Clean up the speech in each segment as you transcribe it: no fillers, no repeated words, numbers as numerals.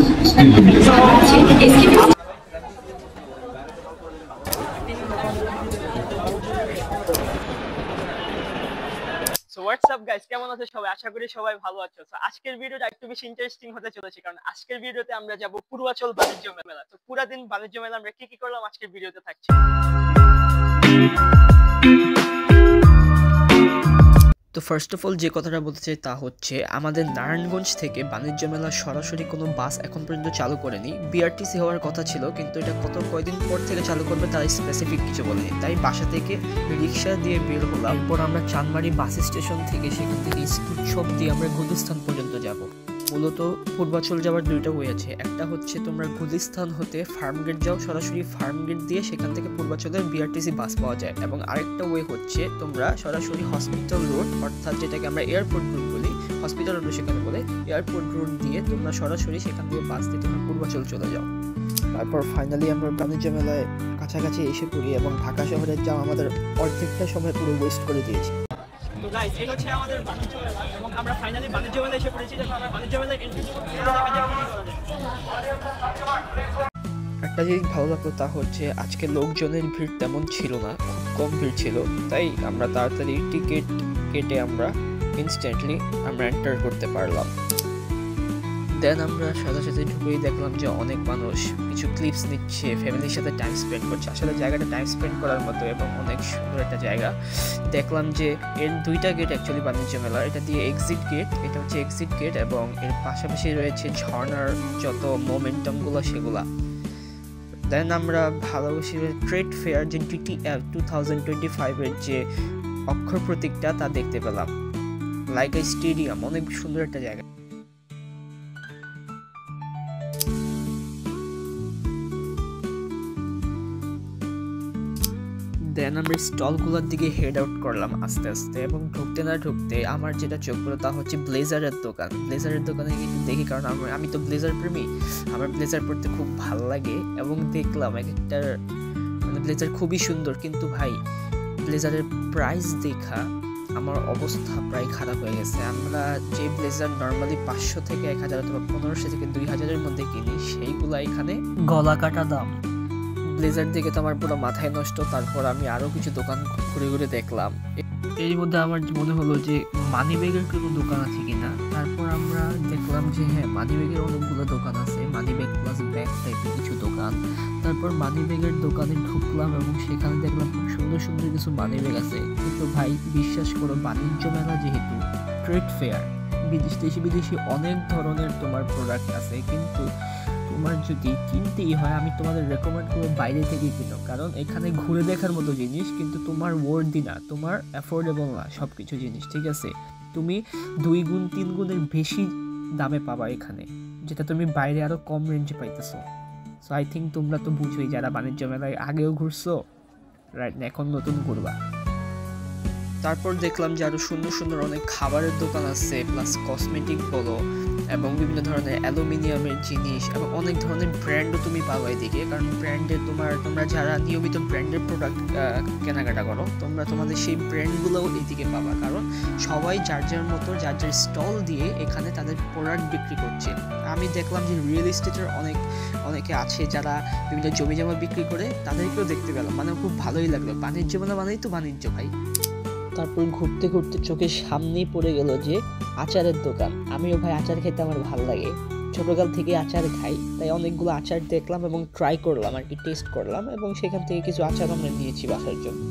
So WhatsApp guys, কেমন আছো সবাই? আশা করি সবাই ভালো আছো। সো আজকের ভিডিওটা একটু বেশি ইন্টারেস্টিং হতে চলেছে, কারণ আজকের ভিডিওতে আমরা যাব পূর্বাচল বাণিজ্য মেলা। তো পুরো দিন বাণিজ্য মেলা আমরা কি কি করলাম আজকের ভিডিওতে থাকছে। তো ফার্স্ট অফ অল যে কথাটা বলতে চাই তা হচ্ছে, আমাদের নারায়ণগঞ্জ থেকে বাণিজ্য মেলা সরাসরি কোনো বাস এখন পর্যন্ত চালু করেনি। বিআরটিসি হওয়ার কথা ছিল, কিন্তু এটা কয়দিন পর থেকে চালু করবে তারা স্পেসিফিক কিছু বলেনি। তাই বাসা থেকে রিক্সা দিয়ে বের হলাম। এরপর আমরা চানমারি বাস স্টেশন থেকে সেখান থেকে স্কুল শপ দিয়ে আমরা গুলিস্তান পর্যন্ত যাব। মূলত পূর্বাচল যাওয়ার দুইটা ওয়ে আছে। একটা হচ্ছে তোমরা গুলিস্তান হতে ফার্মগেট যাও, সরাসরি ফার্মগেট দিয়ে সেখান থেকে পূর্বাচলের বিআরটিসি বাস পাওয়া যায়। এবং আরেকটা ওয়ে হচ্ছে তোমরা সরাসরি হসপিটাল রোড, অর্থাৎ যেটাকে আমরা এয়ারপোর্ট রোড বলি, হসপিটাল রোড সেখানে বলে, এয়ারপোর্ট রোড দিয়ে তোমরা সরাসরি সেখান থেকে বাস দিয়ে তোমরা পূর্বাচল চলে যাও। তারপর ফাইনালি আমরা বাণিজ্য মেলায় কাছাকাছি এসে পড়ি এবং ঢাকা শহরে যাওয়া আমাদের অর্ধেকটা সময় পুরো ওয়েস্ট করে দিয়েছি। তো গাইস, এই হচ্ছে আমাদের বাণিজ্য মেলা এবং আমরা ফাইনালি বাণিজ্য মেলায় এসে পড়েছি। যখন আমরা বাণিজ্য মেলায় এন্ট্রি করব, একটা জিনিস ভালো লাগলো তা হচ্ছে আজকে লোকজনের ভিড় তেমন ছিল না, খুব কম ভিড় ছিল। তাই আমরা তাড়াতাড়ি টিকিট কেটে আমরা ইনস্ট্যান্টলি আমরা এন্টার করতে পারলাম। দেন আমরা সাথে সাথে ঢুকেই দেখলাম যে অনেক মানুষ কিছু ক্লিপস নিচ্ছে, ফ্যামিলির সাথে টাইম স্পেন্ড করছে। আসলে জায়গাটা টাইম স্পেন্ড করার মতো এবং অনেক সুন্দর একটা জায়গা। দেখলাম যে এর দুইটা গেট অ্যাকচুয়ালি বাণিজ্য মেলার, এটা দিয়ে এক্সিট গেট, এটা হচ্ছে এক্সিট গেট, এবং এর পাশাপাশি রয়েছে ঝর্ণার যত মোমেন্টামগুলো সেগুলা। দেন আমরা ভালোবাসি ট্রেড ফেয়ার যে DTF 2025-এর যে অক্ষর প্রতীকটা তা দেখতে পেলাম। লাইক এ স্টেডিয়াম, অনেক সুন্দর একটা জায়গা। দেন আমরা স্টলগুলোর দিকে হেড আউট করলাম আস্তে আস্তে, এবং ঢুকতে না ঢুকতে আমার যেটা চোখ পড়লো তা হচ্ছে ব্লেজারের দোকান। ব্লেজারের দোকানে কিন্তু দেখি, কারণ আমি তো ব্লেজার প্রেমী, আমার ব্লেজার পরতে খুব ভালো লাগে। এবং দেখলাম এক একটা মানে ব্লেজার খুবই সুন্দর, কিন্তু ভাই ব্লেজারের প্রাইস দেখা আমার অবস্থা প্রায় খারাপ হয়ে গেছে। আমরা যে ব্লেজার নর্মালি 500 থেকে 1000 অথবা 1500 থেকে 2000-এর মধ্যে কিনি, সেইগুলা এখানে গলা কাটা দাম। ব্লেজার দেখে তো আমার পুরো মাথায় নষ্ট। তারপর আমি আরো কিছু দোকান ঘুরে ঘুরে দেখলাম, এর মধ্যে আমার মনে হলো যে মানি ব্যাগের কোনো দোকান আছে কিনা। তারপর আমরা দেখলাম যে হ্যাঁ, মানি ব্যাগের অনেকগুলো দোকান আছে, মানি ব্যাগ প্লাস ব্যাগ টাইপের কিছু দোকান। তারপর মানি ব্যাগের দোকানে ঢুকলাম এবং সেখানে দেখলাম খুব সুন্দর সুন্দর কিছু মানি ব্যাগ আছে। কিন্তু ভাই বিশ্বাস করো, বাণিজ্য মেলা যেহেতু ট্রেড ফেয়ার, দেশি বিদেশি অনেক ধরনের তোমার প্রোডাক্ট আছে, কিন্তু তোমার যদি কিনতেই হয় আমি তোমাদের রেকমেন্ড করবো বাইরে থেকে কিনো, কারণ এখানে ঘুরে দেখার মতো জিনিস, কিন্তু তোমার ওয়ার্দি না, তোমার অ্যাফোর্ডেবল না সব কিছু জিনিস, ঠিক আছে? তুমি 2 গুণ 3 গুণের বেশি দামে পাবা এখানে, যেটা তুমি বাইরে আরো কম রেঞ্জে পাইতেছো। সো আই থিঙ্ক তোমরা তো বুঝোই যারা বাণিজ্য মেলায় আগেও ঘুরছো, রাইট না, এখন নতুন ঘুরবা। তারপর দেখলাম যে আরো সুন্দর সুন্দর অনেক খাবারের দোকান আছে, প্লাস কসমেটিক বলো এবং বিভিন্ন ধরনের অ্যালুমিনিয়ামের জিনিস, এবং অনেক ধরনের ব্র্যান্ডও তুমি পাবা এদিকে। কারণ ব্র্যান্ডের তোমরা যারা নিয়মিত ব্র্যান্ডের প্রোডাক্ট কেনাকাটা করো, তোমাদের সেই ব্র্যান্ডগুলোও এদিকে পাবা, কারণ সবাই যার যার মতো যার যার স্টল দিয়ে এখানে তাদের প্রোডাক্ট বিক্রি করছে। আমি দেখলাম যে রিয়েল এস্টেটের অনেকে আছে যারা বিভিন্ন জমি জমা বিক্রি করে, তাদেরকেও দেখতে পেলাম, মানে খুব ভালোই লাগলো। বাণিজ্য মেলা মানেই তো বাণিজ্য ভাই। তারপর ঘুরতে ঘুরতে চোখের সামনেই পড়ে গেল যে আচারের দোকান। আমিও ভাই আচার খেতে আমার ভালো লাগে, ছোটকাল থেকে আচার খাই, তাই অনেকগুলো আচার দেখলাম এবং ট্রাই করলাম আর কি, টেস্ট করলাম, এবং সেখান থেকে কিছু আচার আমরা নিয়েছি বাসার জন্য।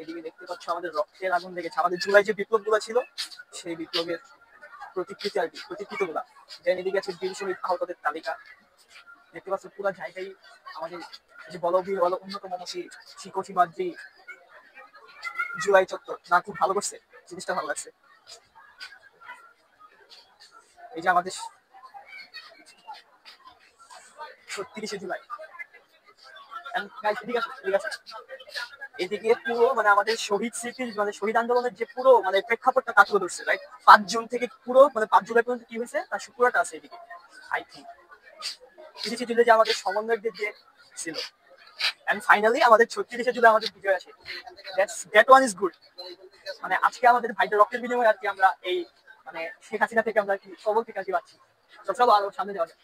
এদিকে দেখতে পাচ্ছ আমাদের রক্তের আগুন লেগেছে, আমাদের জুলাই যে বিপ্লবগুলো ছিল সেই বিপ্লবের প্রতিকৃতিগুলা। এদিকে আছে বীর শহীদ আহতদের তালিকা। দেখতে পাচ্ছ পুরো জায়গায় আমাদের যে বলবীর অন্যতম শিকোচি বাদ্রি জুলাই চত্বর না, খুব ভালো করছে জিনিসটা, ভালো লাগছে। এই যে আমাদের 30শে জুলাই, এদিকে পুরো মানে আমাদের শহীদ স্মৃতির মানে শহীদ আন্দোলনের যে পুরো মানে প্রেক্ষাপটটা তা তুলে ধরছে, রাইট? 5 জুন থেকে পুরো মানে 5 জুলাই পর্যন্ত কি হয়েছে তার পুরোটা আছে এদিকে। আই থিঙ্ক যে আমাদের সমন্বয়কদের যে ছিল এন্ড ফাইনালি আমাদের 36 জুলাই আমাদের বিজয় আছে। That one is good. মানে আজকে আমাদের ভাইদের রক্তের বিনিময়ে আর কি আমরা এই মানে শেখ হাসিনা থেকে আমরা কি সবল থেকে আর কি পাচ্ছি। তো চলো আরো সামনে যাওয়া যাক।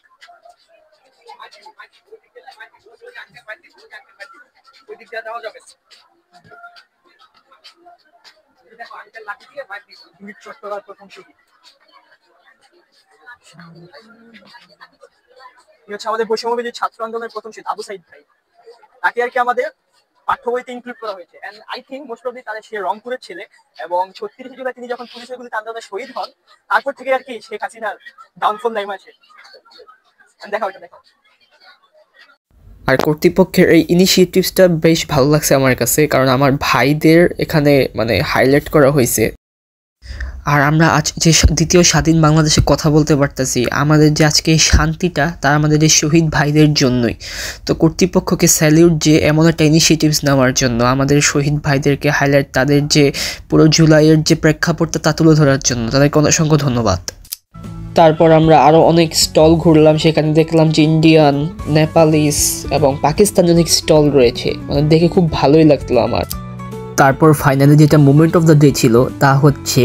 ওই দিক দিয়ে যাওয়া যাবে। চট্টগ্রাম প্রথম শহীদ হচ্ছে আমাদের বৈষম্যবিরোধী ছাত্র আন্দোলনের প্রথম শহীদ আবু সাইদ ভাই। তাকে আর কি আমাদের পাঠ্য বইতে ইনক্লুড করা হয়েছে। And I think most of the তাদের সে রংপুরের ছেলে এবং 36 জুলাই তিনি যখন পুলিশের গুলিতে আন্দোলনে শহীদ হন তারপর থেকে আর কি শেখ হাসিনার ডাউনফল নেমে আসে। দেখা ওইটা দেখো। আর কর্তৃপক্ষের এই ইনিশিয়েটিভসটা বেশ ভালো লাগছে আমার কাছে, কারণ আমার ভাইদের এখানে মানে হাইলাইট করা হয়েছে। আর আমরা আজ যে দ্বিতীয় স্বাধীন বাংলাদেশে কথা বলতে পারতেছি, আমাদের যে আজকে এই শান্তিটা তা আমাদের এই শহীদ ভাইদের জন্যই। তো কর্তৃপক্ষকে স্যালিউট যে এমন একটা ইনিশিয়েটিভস নেওয়ার জন্য, আমাদের শহীদ ভাইদেরকে হাইলাইট, তাদের যে পুরো জুলাইয়ের যে প্রেক্ষাপটটা তা তুলে ধরার জন্য তাদেরকে অসংখ্য ধন্যবাদ। তারপর আমরা আরও অনেক স্টল ঘুরলাম, সেখানে দেখলাম যে ইন্ডিয়ান, নেপালিস এবং পাকিস্তানি অনেক স্টল রয়েছে, মানে দেখে খুব ভালোই লাগলো আমার। তারপর ফাইনালি যেটা মোমেন্ট অফ দ্য ডে ছিল তা হচ্ছে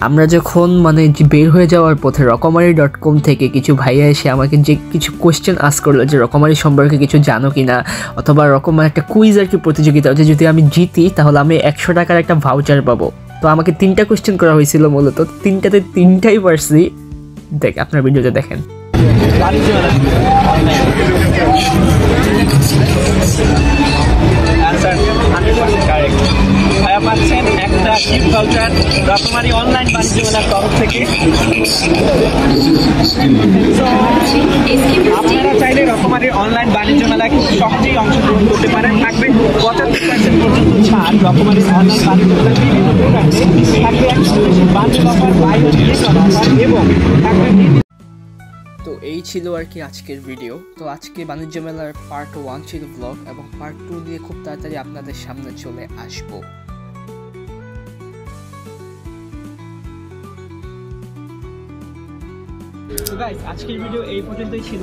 আমরা যখন মানে বের হয়ে যাওয়ার পথে রকমারি.com থেকে কিছু ভাইয়া এসে আমাকে যে কিছু কোয়েশ্চেন আস্ক করলো যে রকমারি সম্পর্কে কিছু জানো কি না, অথবা রকমারি একটা কুইজ আর কি প্রতিযোগিতা যে যদি আমি জিতি তাহলে আমি 100 টাকার একটা ভাউচার পাবো। তো আমাকে 3টা কোয়েশ্চেন করা হয়েছিল, মূলত 3টাতে 3টাই পারছি। দেখ আপনার ভিডিওতে দেখেন। পাচ্ছেন একটা গিফট ভাউচার রকমারি অনলাইন বাণিজ্য মেলার তরফ থেকে। আপনারা চাইলে রকমারি অনলাইন বাণিজ্য মেলায় খুব সহজেই অংশগ্রহণ করতে পারেন। থাকবে 75% পর্যন্ত ছাড় রকমারি অনলাইন বাণিজ্য মেলার বিভিন্ন প্রোডাক্টে, থাকবে বাণিজ্য offer, buy one get one offer এবং থাকবে। তো এই ছিল আর কি আজকের ভিডিও। তো আজকে বাণিজ্য মেলার পার্ট 1 ছিল ব্লগ, এবং পার্ট 2 নিয়ে খুব তাড়াতাড়ি আপনাদের সামনে চলে আসবো। তো গাইস আজকের ভিডিও এই পর্যন্তই ছিল।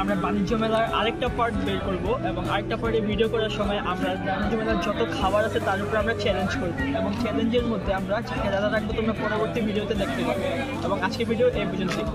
আমরা বাণিজ্য মেলার আরেকটা পার্ট বের করব, এবং আরেকটা পার্টে ভিডিও করার সময় আমরা বাণিজ্য মেলার যত খাবার আছে তার উপরে আমরা চ্যালেঞ্জ করব, এবং চ্যালেঞ্জের মধ্যে আমরা খেলা রাখবো, তোমরা পরবর্তী ভিডিওতে দেখতে পাবে। এবং আজকের ভিডিও এই পর্যন্তই।